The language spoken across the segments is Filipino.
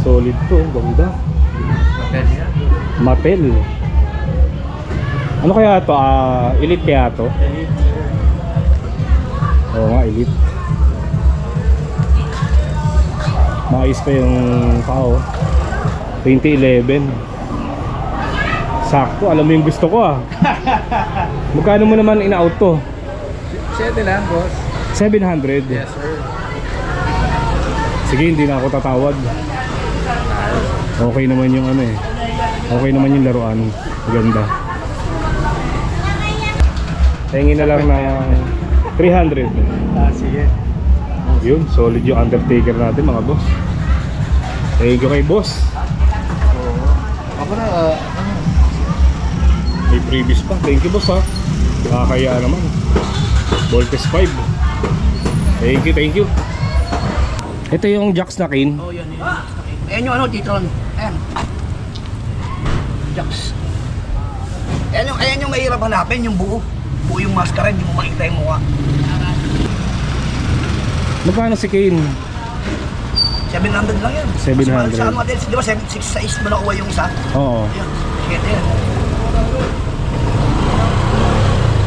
solid to, ganda. Mattel. Ano kaya to? Elite kaya to? Oo nga, Elite. Maayos pa yung tao. 2011. Sakto, alam mo yung gusto ko ah. Magkano mo naman in-out to? 7 lang, boss. 700? Yes, sir. Sige, hindi na ako tatawad. Okay naman yung ano eh. Okay naman yung laruan. Ganda. Tingin na lang na 300. Sige. Yun, solid yung Undertaker natin mga boss. Thank you kay boss. Ako na, May previous pa. Thank you boss ha. Kaya naman. Voltes 5. Thank you. Ito yung Jax na kin. Oh, yan. Ayan yung ano, Titron. Ayan. Jax. Ayan yung mahirap hanapin, yung buo. Buo yung maskara, hindi mo makita yung mukha. Magkano si Kane? 700 lang yan. 700. Sa ano natin, di ba 6 mo nakuha yung isa? Oo. Ayan, sige yan.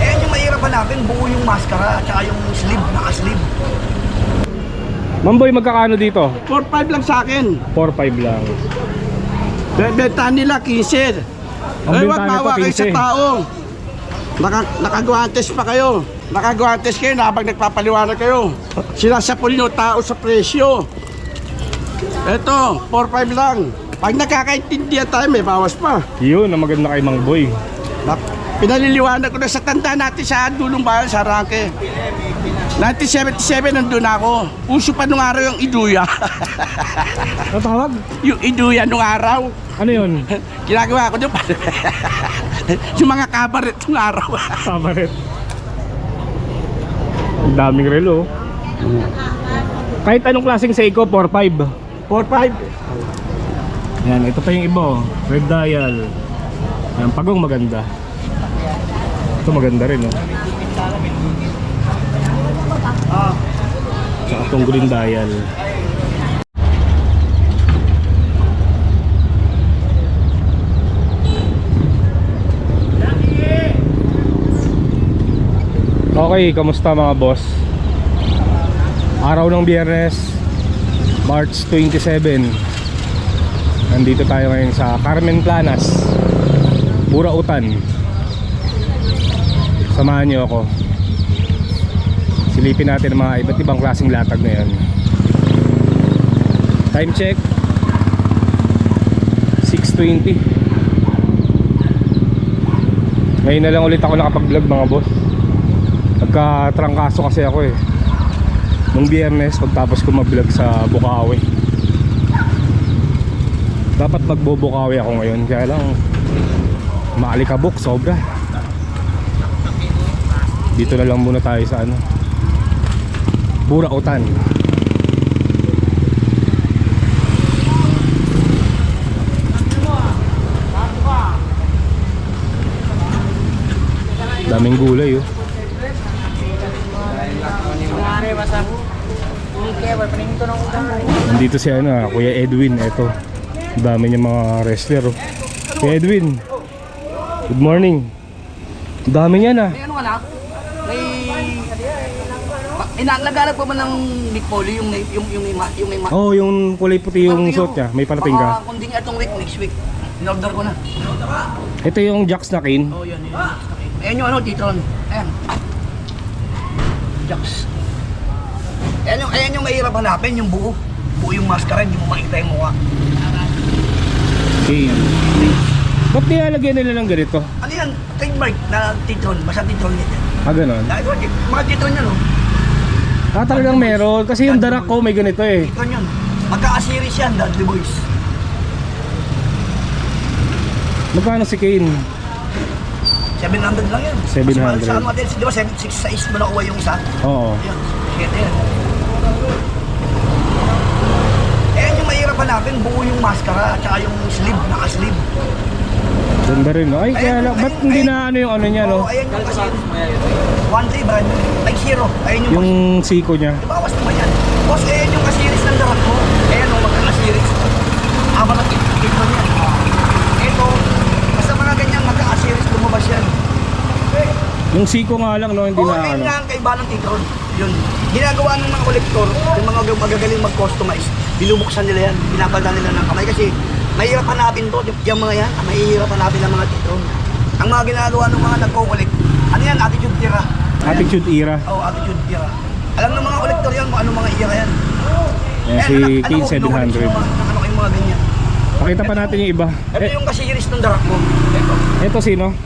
Ayan yung mahirap hanapin, buo yung maskara, at saka yung sleeve, naka-sleeve. Mamboy, magkakano dito? 4-5 lang sa akin. 4-5 lang. Benta nila 15. Ang Ay, benta wag nito, mawa kayo sa 15. tao. Nakagwantes pa kayo. Nakagwantes kayo na habang nagpapaliwanag kayo. Sinasapul nyo tao sa presyo. Eto, 4-5 lang. Pag nakakaintindihan tayo, may bawas pa. Yun, ang maganda kay Mang Boy. Pinaliliwanag ko na sa tanda natin sa dulong bayan sa Rangke. 1977 nandun ako. Uso pa nung araw yung iduya. Ano tawag? Yung iduya nung araw. Ano yun? Ginagawa ko doon. Yung mga kabaret nung araw. Kabaret. Ang daming relo. Kahit anong klaseng Seiko, 4-5. 4-5. Yan, ito pa yung iba oh. Red dial. Yan, pagong maganda. Ito maganda rin oh. Saka itong green dial. Okay, kamusta mga boss? Araw ng Biyernes, March 27. Nandito tayo ngayon sa Carmen Planas, Burautan. Samahan niyo ako. Silipin natin ang mga iba't ibang klaseng latag na yan. Time check 6:20. Ngayon na lang ulit ako nakapag-vlog mga boss. Nagka-trangkaso kasi ako eh nung Biyernes pagtapos ko mag-vlog sa Bukawi. Dapat magbo-Bukawi ako ngayon, kaya lang maalikabok sobra. Dito na lang muna tayo sa ano, Burautan. Daming gulay oh. Nandito si ano, Kuya Edwin. Ito, dami niya mga wrestler oh. Kuya Edwin, good morning. Dami niya na. May ano ka na? Naghanap pa ba ng Nick Foley yung Oh, yung kulay puti yung suot niya. May parating ka? Kung di nga itong week, next week. In-order ko na. Ito yung Jax na kin. Oh, yan. Ayan yung ano, Titron. Ayan. Jax. Ayan yung mahirap hanapin, yung buo. Buo yung maskara, hindi mo makita yung mukha. Okay. Ba't nilalagyan nila ng ganito? Ano yan? Trademark na Titron. Basta Titron yan. Ah, ganon? Dahil ko, mga Titron yan, oh. Ah, talagang meron. Kasi yung darak ko may ganito eh. Titron yan. Magka-series yan, Dudley Boys. Magkano si Kane? 700 lang yan. 700. Sa ano natin, di ba 6 mo nakuha yung isa? Oo. Ayan, sige yan. Ayan yung mahirap hanapin, buo yung maskara, at saka yung sleeve, naka-sleeve. Ganda rin no? Ay, kaya lang, ba't hindi na ano yung ano niya no? Ayan yung kasi, 1-3 brand, like zero. Ayan yung, Yung siko niya. bawas naman yan. Boss, ayan yung kasiris ng darak mo. Ayan o, magkakasiris. Yung Siko nga lang, no? Hindi Oo, na yun ano. nga ang kaiba ng T-Tron. Yun. Ginagawa ng mga kolektor, yung mga magagaling mag-customize, binubuksan nila yan, pinapalitan nila ng kamay kasi mahirap hanapin to, yung mga yan, mahirap hanapin ang mga T-Tron. Ang mga ginagawa ng mga nagko-collect, ano yan, attitude era. Attitude Era. Oo, attitude era. Alam ng mga kolektor yan kung ano mga era yan. Yan, si King 700. Ano kayong mga ganyan. Pakita pa natin yung iba. Ito yung kasiris ng darak mo. Ito. Ito sino?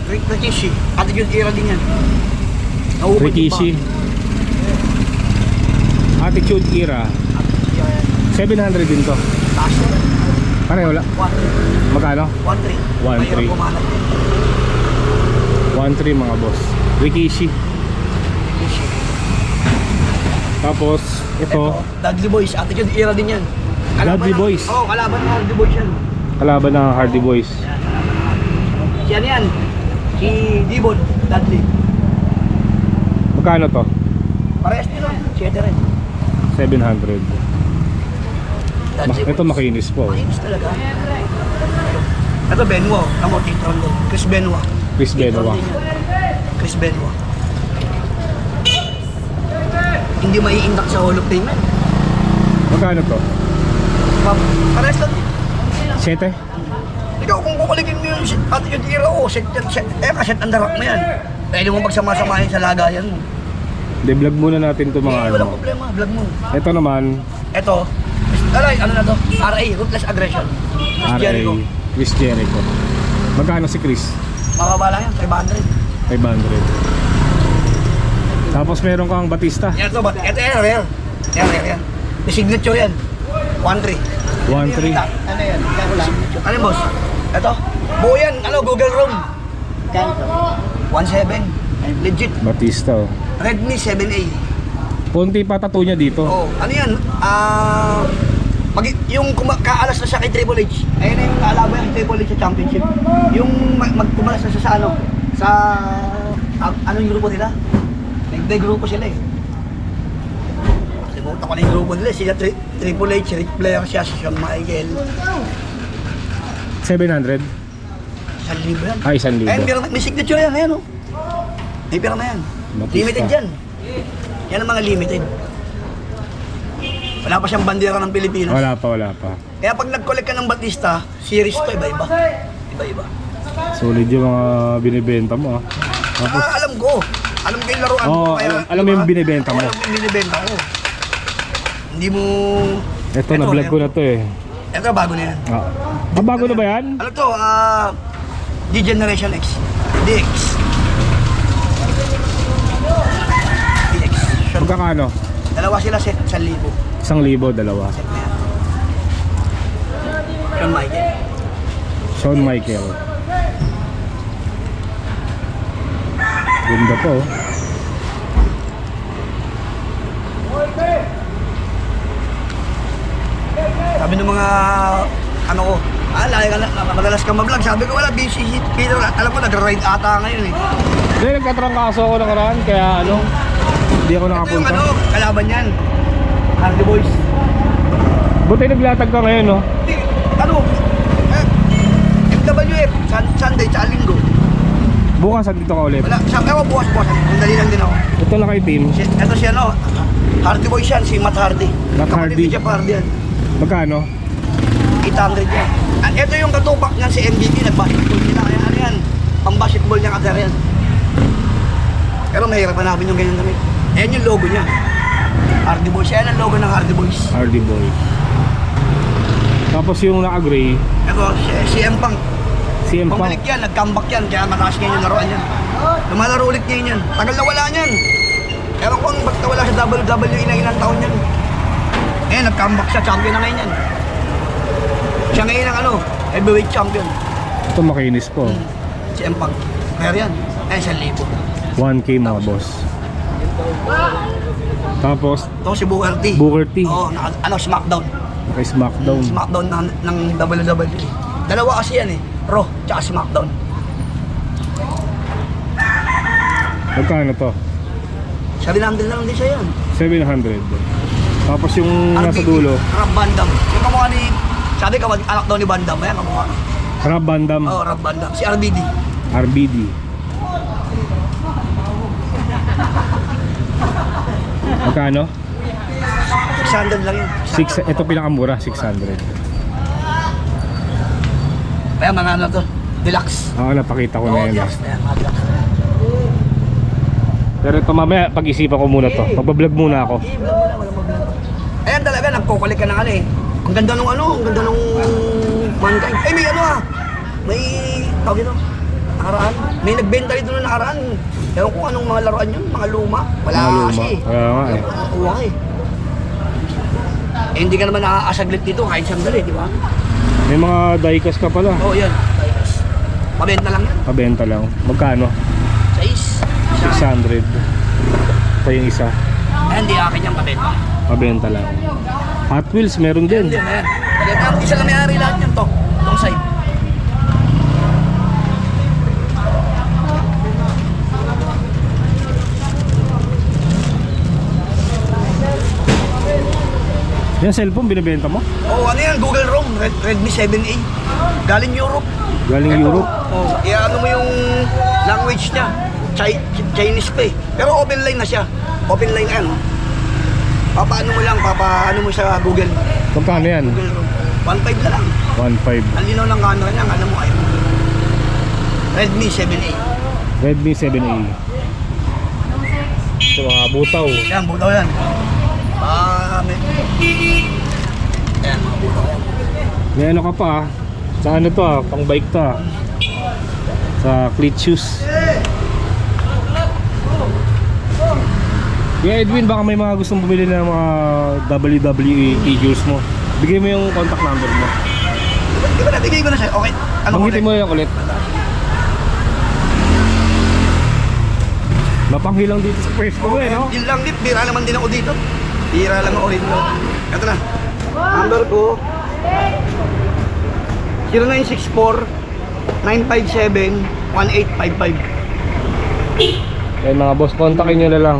Rikishi. Attitude era din yan. Nahubad yung Rikishi. Attitude Era. Attitude era yan. 700 din to. Taas na. Pareho lang. 1-3. Magkano? 1-3. 1-3. Mahirap kumanap din. 1.3 mga boss. Rikishi. Rikishi. Tapos ito, Dudley Boys. Attitude era din yan. Dudley Boys. Oo, kalaban ng Dudley Boys yan. kalaban ng Hardy Boys. Si ano yan? Si Dibon. Dudley. Magkano to? Parehas din lang. 7 rin. 700. Dudley Ito Boys. makinis po. Makinis talaga. Ito Benoit. Amo, T-Tron din. Chris Benoit. Chris T-Tron Benoit. din yan. Chris Benoit. Hindi maiindak sa Hall of Fame yan. Magkano to? Parehas lang din. 7? Ikaw kung kukulikin mo yung attitude era ko, set, kaset ang darak mo yan. Pwede mo pagsama-samahin sa lagayan mo. Hindi, vlog muna natin to mga Hindi, walang ano. problema, vlog mo. Ito naman, Ito, ano na to? RA, Ruthless Aggression. Chris RA, Jericho. Chris Jericho. Magkano si Chris? Mababa lang yan, 500. 500. Tapos meron kang Batista. Yan to, ito yan, rare. Yan. May signature yan. 1-3. 1.3. Ano yan? Ano yung boss? Ito? Buo yan, Google Room. 1.7. Legit. Batista, oh. Redmi 7A. Konti pa tattoo niya dito. Oh, ano yan? Yung kaalas na siya kay Triple H. Ayun na yung kaalaban niya kay Triple H sa championship. Yung magkumalas na siya sa ano? Sa anong grupo nila? May grupo sila eh. Limutan ko na yung grupo nila. Sila Triple H, Ric Flair, siya, si Shawn Michael. 700? 1,000 yan. Ay, 1,000. Ayun, may signature yan. Ayan o. May pera na yan. Batista. Limited yan. Yan ang mga limited. Wala pa siyang bandera ng Pilipinas. Wala pa. Kaya pag nag-collect ka ng Batista, series to iba-iba. Iba-iba. Solid yung mga binibenta mo, ah. Tapos, Alam ko. Alam ko yung laruan ko. Oo, alam mo yung binibenta mo. Alam ko yung binibenta ko. Hindi mo... ito, na-vlog ko na to eh. Ito, bago na yan. Bago na ba yan? Ano to? D-Generation X. DX. DX. Sure. Magkakano? Dalawa sila set, 1,000. 1,000, dalawa. Set na yan. Shawn Michael. Shawn Michael. Ganda po. Sabi ng mga ano ko, lagi ka na, madalas ka mag-vlog. Sabi ko wala, busy shit. Pero alam ko, nag-ride ata ngayon eh. Hindi, nagtatrangkaso ako nakaraan, kaya hindi ako Ito yung nakapunta. kalaban yan. Hardy Boys. Buti naglatag ka ngayon, no? MWF, Sunday, tsaka Linggo. Bukas, andito ka ulit. Wala, sabi ko bukas. Ang dali lang din ako. Ito na kay team. Ito si Hardy Boys yan, si Matt Hardy. Matt Kapatid Hardy. ni Jeff Hardy yan. Magkano? 800 yan. At ito yung katupak niyan si MVP, nag-basketball nila. Kaya ano yan, pang-basketball niya kasi yan. Pero mahirap hanapin yung ganyan damit. Ayan yung logo niya. Hardy Boys, yan ang logo ng Hardy Boys. Hardy Boy. Tapos yung naka-gray, Ito, si M-Punk. CM Punk. Bumalik yan, nag-comeback yan, kaya mataas ngayon yung laruan yan. Lumalaro ulit ngayon yan. Tagal na wala niyan. Ewan ko ba't nawala sa WWE na ilang taon yan. Eh, nag-comeback siya, champion na ngayon yan. Siya ngayon ang heavyweight champion. Ito makinis po. Si M-Punk. Kaya yan, 1,000. 1K mga boss. Tapos, Ito si Booker T. Booker T. Oo, SmackDown. Kay SmackDown. SmackDown ng WWE. Dalawa kasi yan eh. Raw, tsaka SmackDown. Magkano to? 700 na lang din siya yan. 700. Tapos yung nasa dulo, Rob Van Dam. Yung kamukha ni... Sabi ka, anak daw ni Van Dam. Ayan, kamukha. Rob Van Dam, Oo, Rob Van Dam. Si RBD. RBD. Magkano? 600 lang yun. Ito pinakamura, 600. Kaya mga ano to, deluxe. Oo, napakita ko na yan. Deluxe na yan, mga deluxe. Pero ito mamaya, pag-isipan ko muna to. Magbablog muna ako. Eh, wala mo na, wala mo. Ayan talaga, nagkukulik ka ng ano eh. Ang ganda nung ano, ang ganda nung mankind. Eh, may ano ah. May, tawag ito, nakaraan. May nagbenta rito nung nakaraan. Ewan ko anong mga laruan yun, mga luma. Wala Mga luma. kasi eh. Kaya nga eh. Kuha ka eh. Eh, hindi ka naman nakakasaglit dito kahit sandali, di ba? May mga diecast ka pala. Oo, yan. Pabenta lang yan. Pabenta lang. Magkano? Sais. 600. Ito yung isa. Eh, hindi akin yung pabenta. Pabenta lang. Hot Wheels meron din. Hindi na yan. Pabenta, isa lang may-ari lahat yan to. Itong side. Yan cellphone binibenta mo? Oh, ano yan? Google Chrome, Redmi 7A. Galing Europe. Galing Ito, Europe. Oh, ano mo yung language niya? Chinese pa eh. Pero open line na siya. Open line yan. Papaano mo lang, papaano mo sa Google. Magkano yan? Google Chrome. 1.5 na lang. 1.5. Ang linaw ng camera niya, alam mo kayo. Redmi 7A. Redmi 7A. Ito mga butaw. Yan, butaw yan. Yan, mga butaw yan. May ano ka pa ah. Sa ano to ah, pang bike to ah. Sa cleat shoes. Yeah, Edwin, baka may mga gustong bumili ng mga WWE figures mo. Bigay mo yung contact number mo. Di ba nabigay ko na siya? Okay. Ano Banggitin mo yung ulit. Mapanghilang dito sa pwesto mo eh, no? Yun lang, Lip. Bira naman din ako dito. Bira lang ako dito. Ito na. Number ko. 0964-957-1855. Kaya mga boss, kontakin nyo na lang.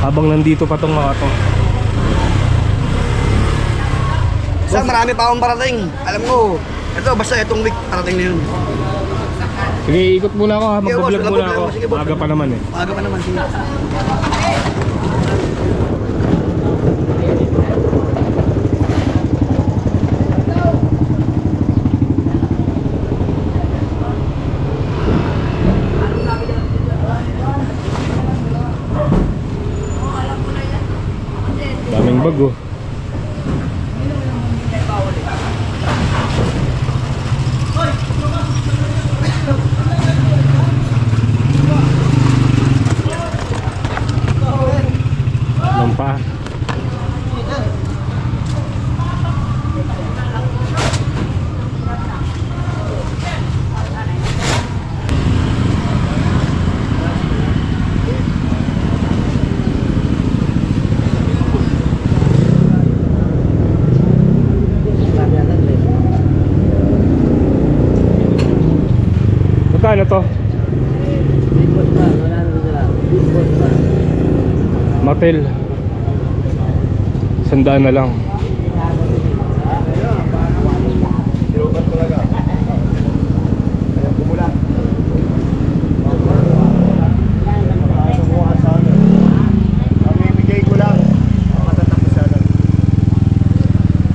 Habang nandito pa tong mga to. Sa marami pa akong parating. Alam mo, ito basta itong week parating na yun. Sige, ikot muna ako ha. Sige, boss, Magbablog wala muna problema. ako. Sige, boss. Maaga pa naman eh. Maaga pa naman. Sige. Daming bago. Lampa. Magkano to? Mattel. 100 na lang.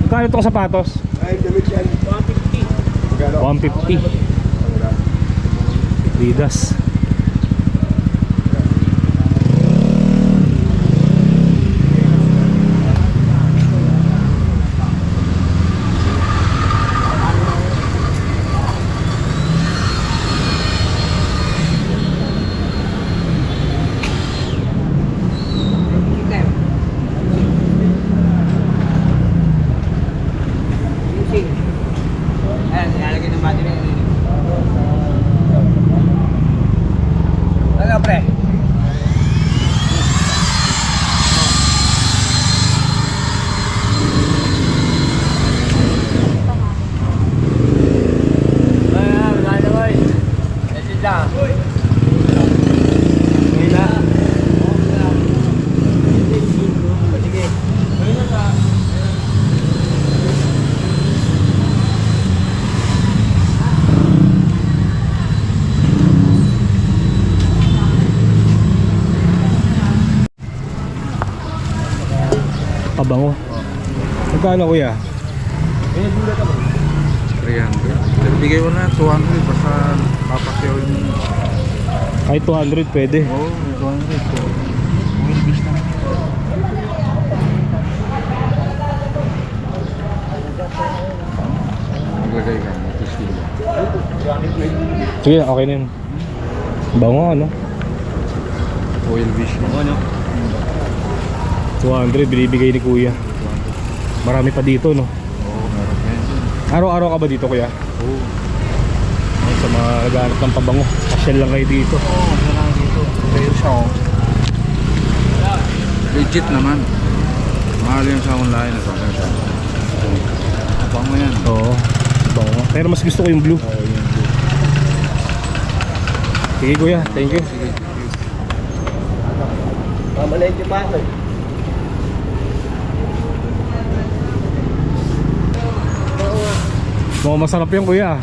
Magkano itong sapatos? 150. Adidas. Magkano kuya? 300. Pero bigay mo na 200 basta papakyaw yung... Kahit 200 pwede. Oo, 200. Wilbis na. Maglagay ka, matistilo. Sige, okay na yun. Bango ano? Oil fish na. Ano? 200 binibigay ni kuya. Marami pa dito no? Oo, meron pa yun. Araw-araw ka ba dito kuya? Oo. Ay, sa mga naghahanap ng pabango, pasyal lang kayo dito. Oo, meron dito. Pero siya oh. Legit naman. Mahal yung sa online na sabi siya. Abang mo yan. Oo, bango. Pero mas gusto ko yung blue. Oo, yun. Sige kuya, thank you. Sige. Mamalay yung pasok. Mukhang masarap yan kuya.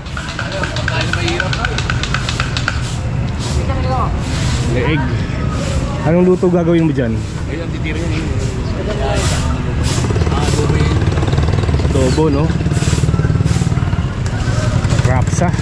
Leeg. Anong luto gagawin mo dyan? Ayun, titira yun. Adobo no? Rapsa.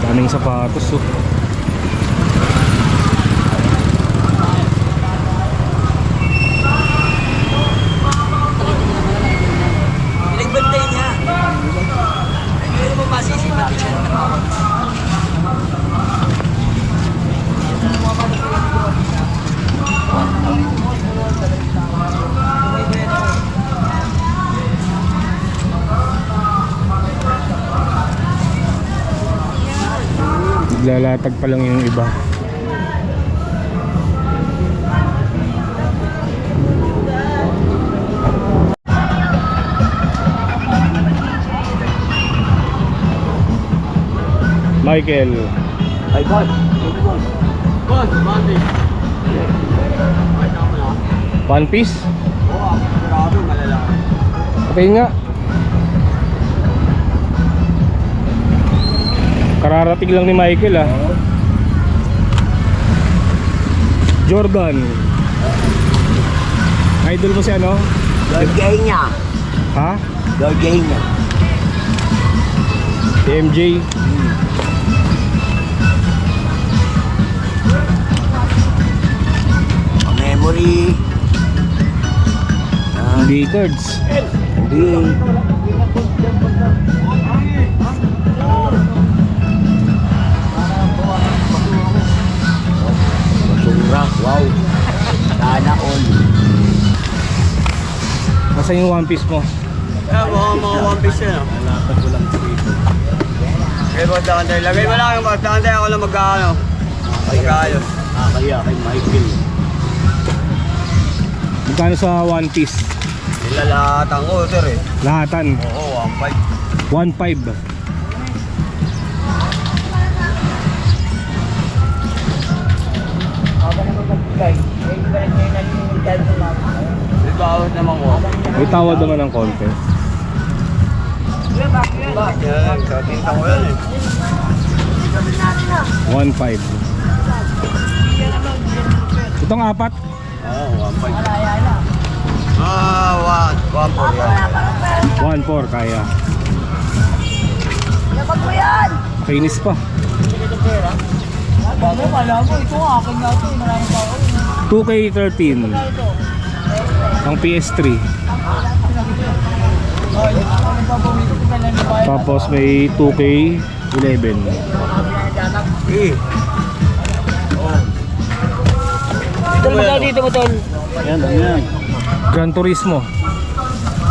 Daming sapatos oh. Pinagbantay niya. Hindi mo masisipat siya. Naglalatag pa lang yung iba. Michael, Ay, boss. Boss, Monday. One Piece? Oo, grabe, malalaki. Okay nga. Kararating lang ni Michael ah. Jordan. Idol mo si ano? Gagay niya. Ha? Gagay niya. Si MJ. Memory. Lakers. Hindi. Basura. Wow. Sana all. Nasaan yung One Piece mo? Mga One Piece yun. Lalapad ko lang dito. Okay, boss, dakantay. Lagay mo lang yung boss. Dakantay ako lang mag-ano. Mag-ayos. Kaya kay Michael. Magkano sa One Piece? Nilalatan ko, sir eh. Lahatan. Oo, 1.5. 1.5. Ibawat naman ko. May tawad naman ng konti. Yan, katinta ko yan eh. 1.5. Itong apat? Oo, 1.5. 1.4 yan. 1.4 kaya. Labag mo yan! Kinis pa. Bago, kala mo, ito nga, akin nga ito, maraming tao. 2K13 ang PS3. Tapos may 2K11. Dito mo daw, dito mo tol. Yan, yan. Gran Turismo.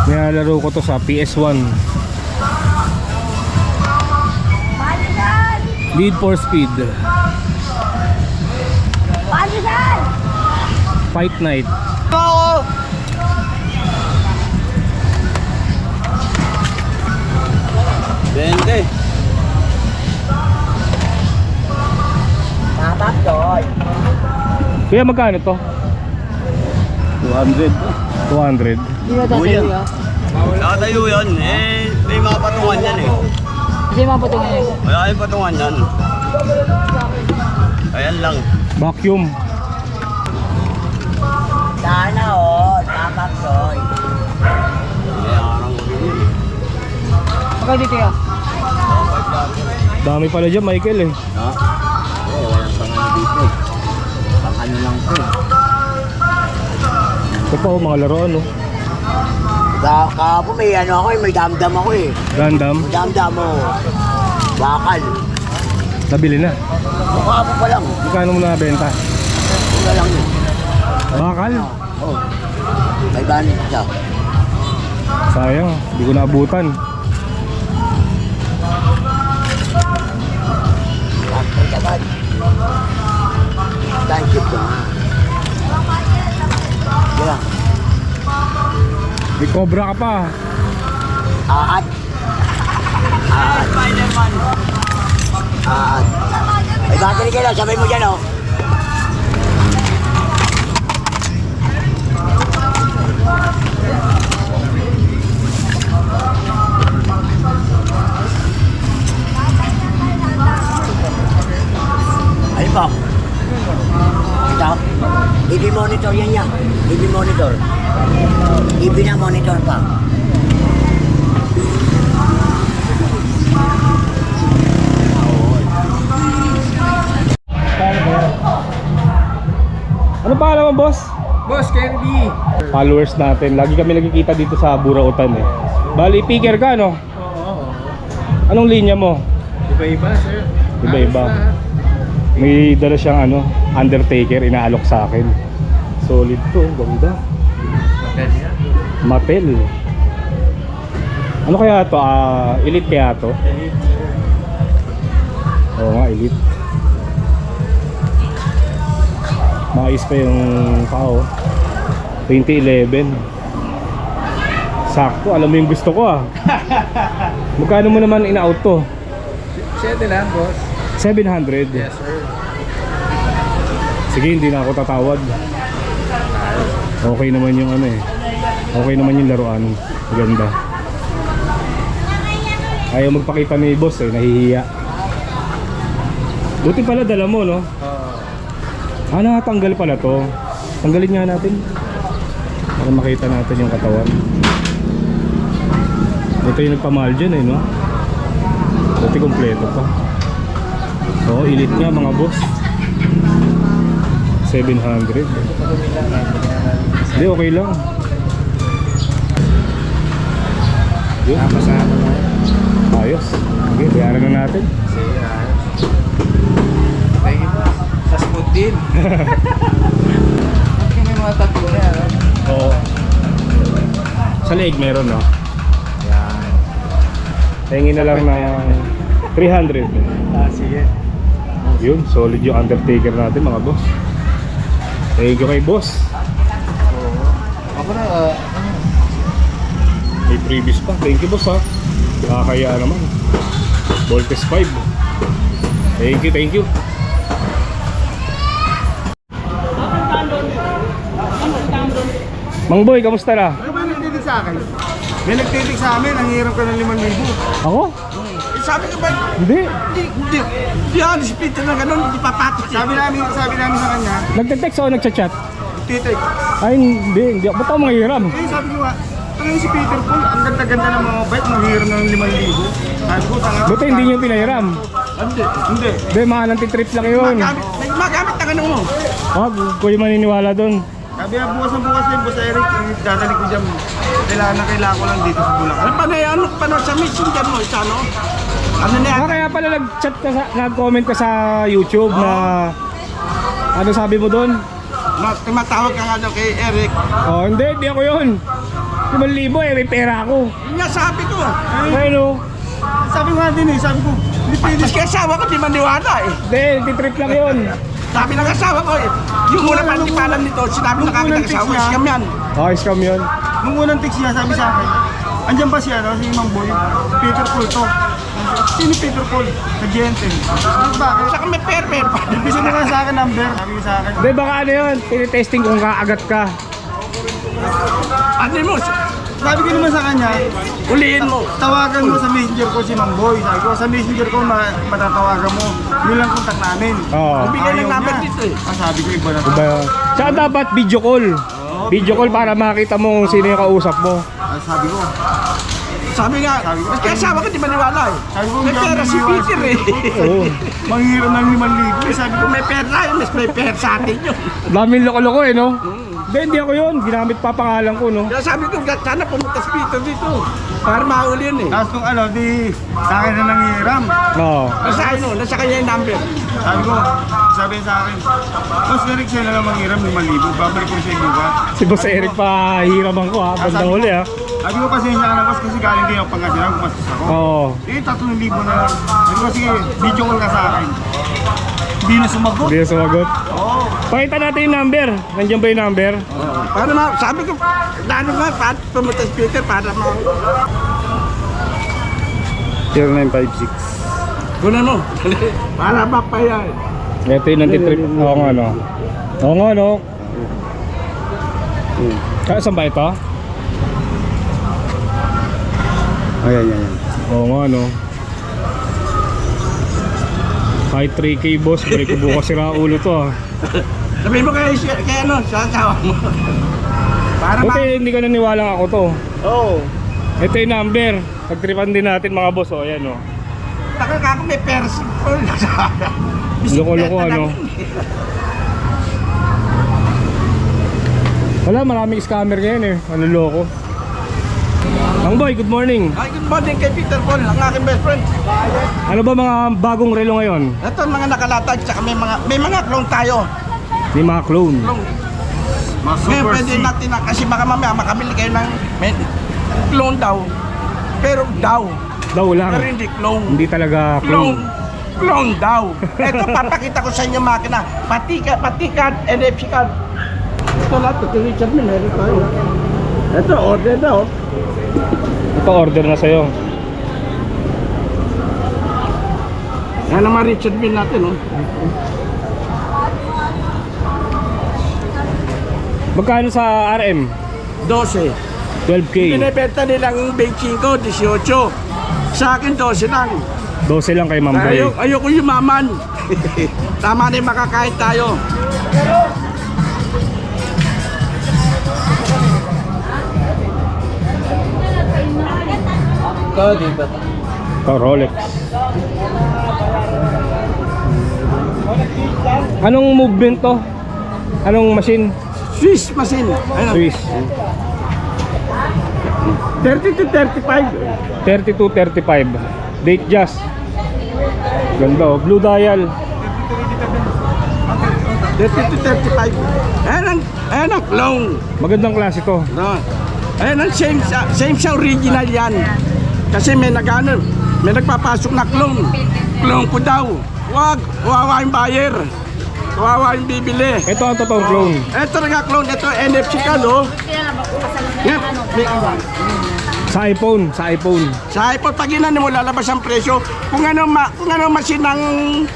Nilalaro ko to sa PS1. Palisan! Need for Speed. Palisan! Fight Night. mo ako! Bente. Tatak doy. Kuya, magkano to? 200. 200. Hindi mo tatayo ah. Nakatayo yan. Eh, may mga patungan yan eh. Hindi mo patungan yun. Wala kayong patungan yan. Ayan lang. Vacuum. Sana oh, tatak doy. Kaya karang ulit yun eh. Magkano dito ya? Dami pala dyan, Michael eh. Ha? Eh, walang pangano dito eh. Pangano lang po eh. Ito pa, mga laruan, no? Kahapon may ano ako eh, may damdam ako eh. Gundam. May damdam mo. Bakal. Nabili na. Kahapon pa lang. Magkano mo nabenta? Wala lang yun. Bakal? Oh. May bahan siya. Sayang, hindi ko naabutan. Bakal kabad. Thank you po. Yan. May cobra ka pa. Aat. Aat. Spider-Man. Aat. May battery kayo, sabay mo dyan oh. Ayun po. Ito. TV monitor yan yan. TV monitor. TV na monitor pa. Ano pangalan mo, boss? Boss, Candy. Followers natin. Lagi kami nagkikita dito sa Burautan eh. Bali, picker ka, no? Oo. Anong linya mo? Iba-iba, sir. Iba-iba. May dala siyang ano, Undertaker, inaalok sa akin. Solid to, ganda. Mattel. Ano kaya to? Elite kaya to? Oo nga, Elite. Maayos pa yung tao. 2011. Sakto, alam mo yung gusto ko ah. Magkano mo naman in-out to? 7 lang, boss. 700. Yes, sir. Sige, hindi na ako tatawad. Okay naman yung ano eh. Okay naman yung laruan. Ganda. Ayaw magpakita ni boss eh, nahihiya. Buti pala dala mo, no? Nakatanggal pala to. Tanggalin nga natin para makita natin yung katawan. Ito yung nagpamahal dyan eh, no? Buti kompleto pa. Oo, Elite nga mga boss. 700. Hindi, okay lang. Yun. Ayos. Okay, bayaran na natin. Thank you, boss. Sa smooth din. Bakit may mga tatlo na yan? Oo. Sa leeg meron, no? Yan. Tingin na lang ng 300. Sige. Yun, solid yung Undertaker natin mga boss. Thank you kay boss. Ako na, May previous pa. Thank you boss ha. Nakakaya naman. Voltes 5. Thank you, thank you. Mang Boy, kamusta na? Ano ba nagtitig sa akin? May nagtitig sa amin, ang hirap ka ng 5,000. Ako? Eh, sabi ko ba, Hindi. hindi ako si Peter na gano'n, hindi papatik. Sabi namin sa kanya, Nagte-text o nagchat-chat? titig. Ay, hindi. Ba't ako manghiram? Eh, sabi ko nga, ano yung si Peter Paul, ang ganda-ganda ng mga bike, manghirap ng 5,000. Sabi ko, tanga. Buti hindi nyo pinahiram. Hindi. Hindi, mga nanti-trip lang yun. Magamit na ganun mo. Ah, kuya maniniwala doon. Sabi na bukas yung Boss Eric, dadalik ko dyan. Kailangan ko lang dito sa Bulacan. Ano pa na yan? Ano pa na sa messenger mo? Isa no? Ano na yan? Kaya pala nag-chat ka nag-comment ka sa YouTube na ano sabi mo doon? Tumatawag ka nga daw kay Eric. Oh, hindi ako yun. 5,000 eh, may pera ako. Yun nga sabi ko. Ano? Sabi ko nga din sabi ko, hindi pwede. Mas kaya asawa ko, di maniwala eh. Hindi, titrip lang yun. Sabi ng asawa ko eh. Yung una pa hindi pa alam nito, sinabi ng aking asawa ko, scam yan. Scam yun. Nung unang text niya, sabi sa akin, andyan ba siya, si Mang Boy? Peter Paul to. Sino Peter Paul? Sa Gentle. Bakit? Saka may perper pa. Gusto mo nga sa akin number. Sabi niya sa akin. Hindi, baka ano yun, tinitesting kung kaagat ka. Ano mo? Sabi ko naman sa kanya, Ulihin mo. tawagan mo sa messenger ko si Mang Boy. Sabi ko, sa messenger ko matatawagan mo. Yun lang contact namin. Oo. Bigay ng Ayaw number niya. dito eh. Sabi ko, iba na to. Diba yun? Tsaka dapat video call. Video call para makita mo kung sino yung kausap mo. Sabi ko, Sabi nga, kaya asawa ko di maniwala eh. Sabi ko, May hindi ako pera si maniwala. Peter eh. Oo. manghiram ng 5,000. Sabi ko, Kung may pera yun, mas may pera sa atin yun. Daming loko-loko eh, no? Hindi ako yun. Ginamit pa pangalan ko, no? Kaya sabi ko, sana pumunta si Peter dito. Para mahuli yun eh. tapos nung ano, di sa akin na nanghiram. Oo. Nasa kanya yung number. Sabi sa akin, Boss Eric, siya na lang manghiram 5,000. Babalik ko siya yung buwan. Si Boss Eric pa hiraman ko, ha? Bandang huli, ha? Sabi ko, pasensya ka na, boss, kasi galing din ako Pangasinan, gumastos ako. Oo. 3,000 na lang. Sabi ko, sige, video call ka sa akin. Hindi na sumagot. Hindi na sumagot. Oo. Pakita natin yung number. Nandiyan ba yung number? Para sabi ko, lalo nga, para pumunta si Peter para 0956. Kunan mo. Para mapaya. Ito yung nantitrip. Oo nga, no? Oo nga, no? Kaya saan ba ito? Ayan. Oo nga, no? Kahit 3K boss, balik ko bukas sira ulo to, ah. Sabihin mo kaya ano, sa asawa mo. Para Buti hindi ka naniwala ako to. Oo. Ito yung number. Pagtripan din natin mga boss, oh, ayan, oh. Nakakako may pera si Paul. Loko-loko, ano? Wala, maraming scammer ngayon, eh. Ano loko? Mang Boy, good morning. Ay, good morning kay Peter Paul, ang aking best friend. Ano ba mga bagong relo ngayon? Ito ang mga nakalatag, tsaka may mga clone tayo. Ni mga clone. Clone. Mga Ngayon super pwede natin na, kasi baka mamaya makabili kayo ng clone daw. Pero daw. Daw lang. Pero hindi clone. Hindi talaga Clone. clone. Clone daw. Ito papakita ko sa inyo makina. Pati card, NFC card. Ito lahat, ito Richard Mille, meron tayo. Ito, order daw. Ito order na sa'yo. Yan naman Richard Mille natin, oh. Magkano sa RM? 12. 12K. Pinibenta nilang 25, 18. Sa akin 12 lang. 12 lang kay Mang Boy. Ayoko yumaman. Tama na yung makakain tayo. Ito, Rolex. Anong movement to? Anong machine? Swiss machine. Ayun. Swiss. 30 to 35. 32, 35. Date just. Ganda, oh. Blue dial. 30 to 35. Ayan ang clone. Magandang klase to. No. Ayan ang same sa original yan. Kasi may nagpapasok na clone. Clone ko daw. Wag, kawawa yung buyer. Kawawa yung bibili. Ito ang totoong clone. Ito nagka-clone, ito NFC ka, no? Yan. Sa iPhone. Sa iPhone. Sa iPhone, pag inan mo lalabas ang presyo. Kung ano machine ng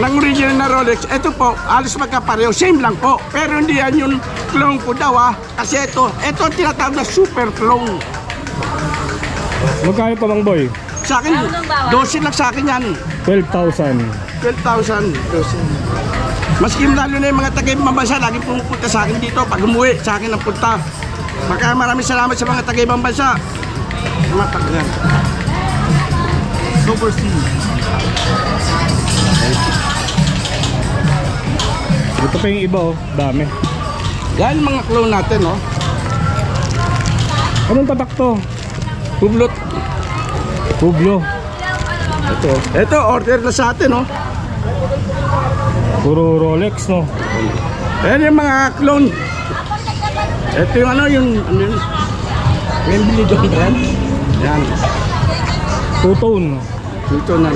original na Rolex, ito po, alos magkapareho. Same lang po. Pero hindi yan yung clone ko daw, ha? Kasi ito ang tinatawag na super clone. Magkano to, Mang Boy? Sa akin, 12 lang sa akin yan. 12,000. 12,000. 12. Maski lalo na yung mga taga-ibang bansa, lagi pumupunta sa akin dito. Pag umuwi, sa akin ang punta. Maka maraming salamat sa mga taga-ibang bansa. Matakyan. Super C. Ito pa yung iba, oh. Dami. Yan mga clone natin, no? Anong tatak to? Hublot. Hublot. Ito, order na sa atin, no? Puro Rolex, no? Ayan yung mga clone. Ito yung ano yun? Wembley doon yan. Yan. Two-tone. Ito na.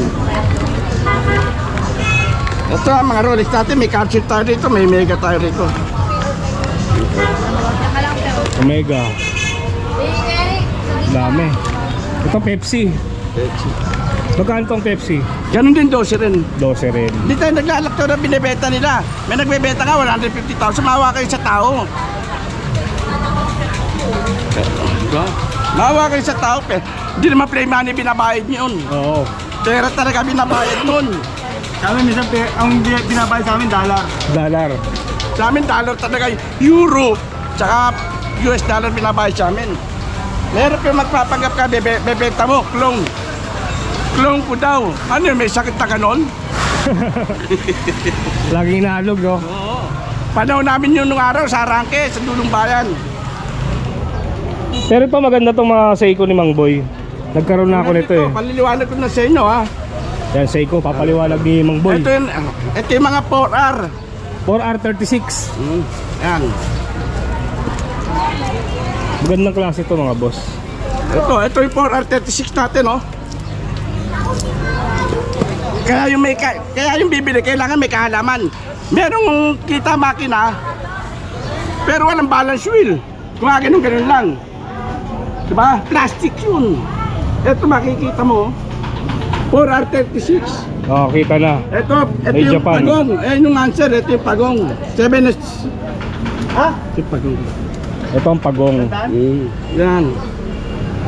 Ito ang mga Rolex natin, may capsule tayo dito, may Mega tayo dito. Omega. Dami. Ito Pepsi. Magkano tong Pepsi? Ganun din 12 rin. 12 rin. Hindi tayo naglalak to na binibenta nila. May nagbebenta nga, 150,000. Mawa kayo sa tao. Mawa kayo sa tao, hindi naman play money binabayad nyo yun. Oo. Pera talaga binabayad nun. Sa amin, minsan, ang binabayad sa amin, dollar. Dollar. Sa amin, dollar talaga, euro, tsaka US dollar binabayad sa amin. Meron kayo magpapanggap ka, bebenta mo, clone. Clone ko daw. Ano yun, may sakit na ganon? Laging naalog, no? Oo. Panahon namin yun nung araw sa Arangke, sa Dulong Bayan. Pero ito maganda tong mga Seiko ni Mang Boy. Nagkaroon na ako nito eh. Paliliwanag ko na sa inyo, ha. Yan Seiko, papaliwanag ni Mang Boy. Ito yung mga 4R. 4R36. Yan. Magandang klase ito mga boss. Ito yung 4R36 natin, oh. Kaya yung bibili, kailangan may kahalaman. Merong kita makina, pero walang balance wheel. Ganun lang. Diba? Plastic yun. Ito makikita mo, 4R36. Oh, kita na. Ito May yung Japan. pagong. Ayan yung answer, ito yung pagong. 7S. Ha? Ito yung pagong. Ito ang pagong. Yan.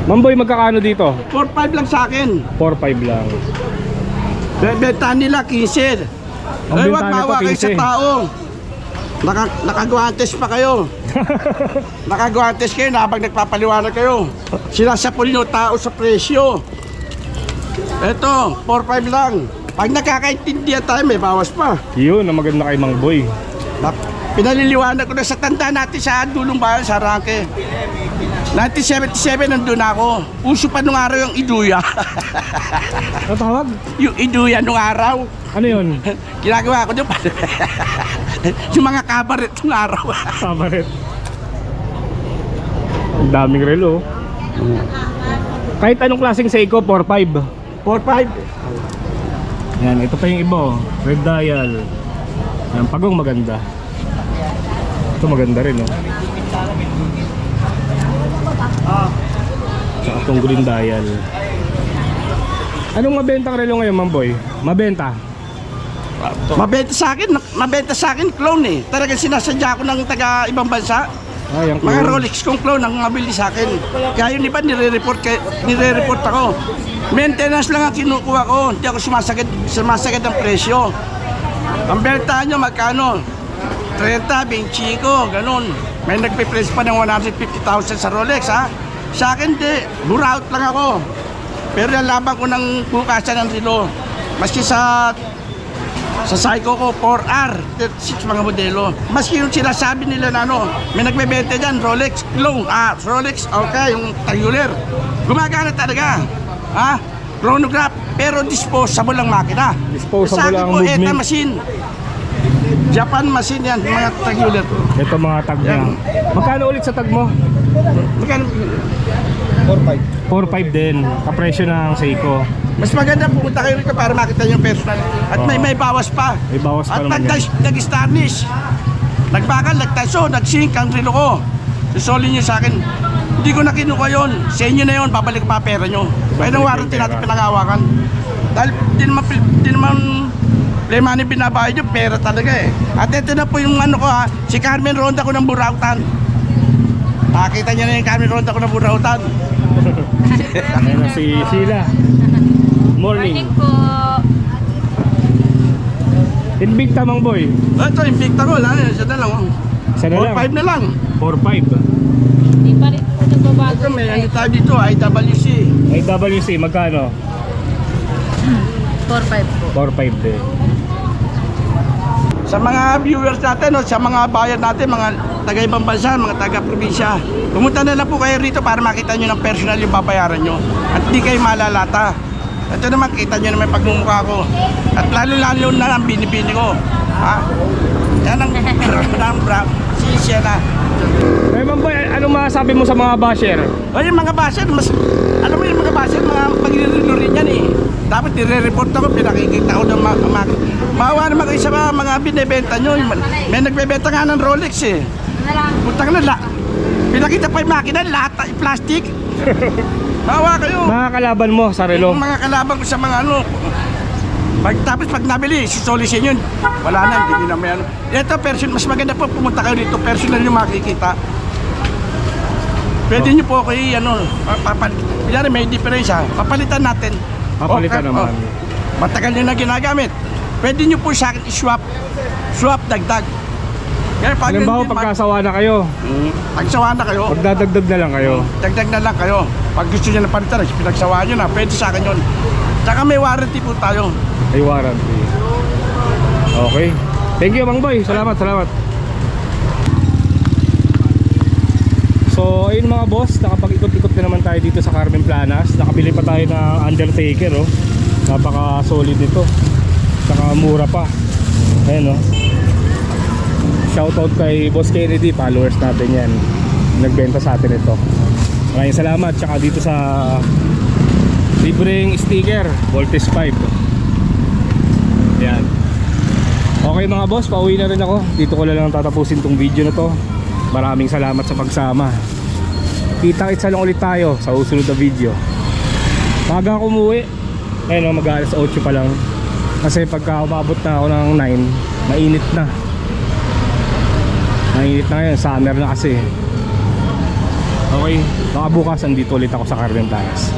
Mang Boy, magkakano dito? 4.5 lang sa akin. 4.5 lang. Bebenta nila 15. Ang Ay, benta wag nito, mawa kayo sa 15. tao. Nakagwantes pa kayo. Nakagwantes kayo na habang nagpapaliwanag kayo. Sinasapol nyo tao sa presyo. Eto, 4.5 lang. Pag nakakaintindihan tayo, may bawas pa. Yun, ang maganda kay Mang Boy. Pinaliliwanag ko na sa tanda natin sa Dulong Bayan, sa Arangke. 1977 nandun ako. Uso pa nung araw yung iduya. Ano tawag? Yung iduya nung araw. Ano yun? Ginagawa ko doon. Yung mga kabaret nung araw. Kabaret. Ang daming relo. Kahit anong klaseng Seiko, 4.5. 4.5. Yan, ito pa yung iba. Oh. Red dial. Yan, pagong maganda. Ito maganda rin, oh. Saka itong green dial. Anong mabentang relo ngayon, Mang Boy? Mabenta? Mabenta sa akin clone eh. Talagang sinasadya ko ng taga ibang bansa. Ay, ang Mga clone. Rolex kong clone ang mabili sa akin. Kaya yung iba nire-report ako. Maintenance lang ang kinukuha ko. Hindi ako sumasagad ng presyo. Ang benta nyo magkano? 30, 25, ganun. May nagpipress pa ng 150,000 sa Rolex, ha? Sa akin, di. Buraut lang ako. Pero lalaban ko ng bukasan ng relo. Maski sa Seiko ko, 4R, 36 mga modelo. Maski yung sinasabi nila na ano, may nagbebenta dyan, Rolex, clone, Rolex, okay, yung taguler. Gumagana talaga, ha? Chronograph, pero disposable ang makina. Disposable Sa akin ang po, movement. ETA machine. Japan machine yan, mga taguler. Ito mga tag niya. Magkano ulit sa tag mo? Magkano? 4.5 din. Kapresyo ng Seiko. Mas maganda pumunta kayo rito para makita yung personal. At may bawas pa. May bawas pa At naman yan. nag-starnish. Nagbakal, nagtaso, nag-sync ang relo ko. Susolin nyo sa akin. Hindi ko na kinuha yun. Sa inyo na yun, babalik pa pera nyo. Kaya ng warranty natin pinangawakan. Dahil di naman play money binabayad nyo, pera talaga eh. At ito na po yung ano ko ha, si Carmen Ronda ko ng Burautan. Nakakita nyo na yung Carmen Ronda ko ng Burautan. Ayan na si Sheila. Morning. po. Invicta, Mang Boy. Ito, yung Victa ko, isa na lang. Isa na lang. 4.5 na lang. 4.5. Di pa rin po nagbabago. Ito, may ano tayo dito, IWC. Ay, WC, magkano? 4-5 po. 4.5 din. Sa mga viewers natin, no, sa mga bayan natin, mga taga-ibang bansa, mga taga-probinsya, pumunta na lang po kayo rito para makita nyo ng personal yung babayaran nyo. At di kayo malalata. Ito naman, kita nyo naman yung pagmumukha ko. At lalo-lalo na ang binibini ko. Ha? Yan ang brand. Siya na. Eh, Mang Boy, anong masasabi mo sa mga basher? O yung mga basher, alam mo yung mga basher, mga pagririlo rin yan eh. Dapat nire-report ako, pinakikita ko ng maawa naman kayo sa mga binibenta nyo. May nagbebenta nga ng Rolex eh. Putang na pinakita pa yung makina, lahat ay plastic. Maawa kayo. Mga kalaban mo sa relo. Yung mga kalaban ko sa mga ano. Tapos pag nabili, susolisin yun. Wala na, hindi na may ano. Ito, mas maganda po pumunta kayo dito, personal yung makikita. Pwede nyo po kayo, ano, kunyari may diferensya, papalitan natin. Papalitan naman. Matagal nyo na ginagamit. Pwede nyo po sa akin i-swap. Swap, dagdag. Kaya pag Halimbawa, hindi pagkasawa na kayo, pagsawa na kayo, magdadagdag na lang kayo. dagdag na lang kayo. Pag gusto nyo na palitan, pinagsawaan nyo na, pwede sa akin yun. Tsaka may warranty po tayo. May warranty. Okay. Thank you, Mang Boy. Salamat, salamat. So, ayun mga boss, nakapag-ikot-ikot na naman tayo dito sa Carmen Planas. Nakabili pa tayo ng Undertaker, oh. Napaka-solid nito. Saka mura pa. Ayan, oh. Shoutout kay Boss Kennedy, followers natin yan. Nagbenta sa atin ito. Maraming salamat. Tsaka dito sa libreng sticker, Voltes 5. Yan. Okay mga boss, pauwi na rin ako. Dito ko lang tatapusin tong video na to. Maraming salamat sa pagsama. Kita-kits lang ulit tayo sa susunod na video. Maga ako umuwi. Ayun, mag-alas 8 pa lang. Kasi pagka umabot na ako ng 9, mainit na. Mainit na ngayon, summer na kasi. Okay, baka bukas andito ulit ako sa Carmen Planas.